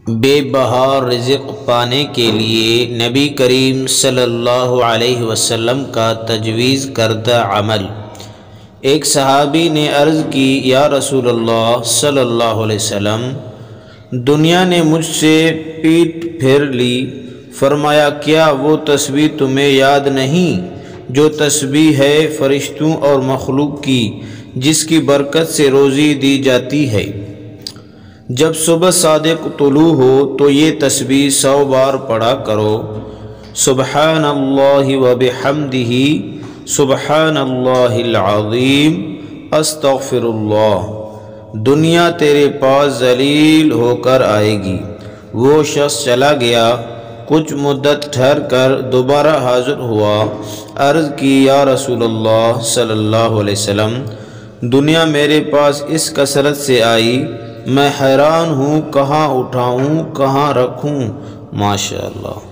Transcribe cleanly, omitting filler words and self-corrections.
بے بہا رزق پانے کے لیے نبی کریم صلی اللہ علیہ وسلم کا تجویز کردہ عمل۔ ایک صحابی نے عرض کی، یا رسول اللہ صلی اللہ علیہ وسلم، دنیا نے مجھ سے پیٹ پھیر لی۔ فرمایا، کیا وہ تسبیح تمہیں یاد نہیں جو تسبیح ہے فرشتوں اور مخلوق کی، جس کی برکت سے روزی دی جاتی ہے؟ جب صبح صادق طلوع ہو تو یہ تسبیح 100 بار پڑھا کرو۔ سبحان اللہ و بحمدہ، سبحان اللہ العظیم، استغفر اللہ۔ دنیا تیرے پاس ذلیل ہو کر آئے گی۔ وہ شخص چلا گیا، کچھ مدت ٹھہر کر دوبارہ حاضر ہوا۔ عرض کی، یا رسول اللہ صلی اللہ علیہ وسلم، دنیا میرے پاس اس کثرت سے آئی، میں حیران ہوں، کہاں اٹھاؤں، کہاں رکھوں؟ ماشاءاللہ۔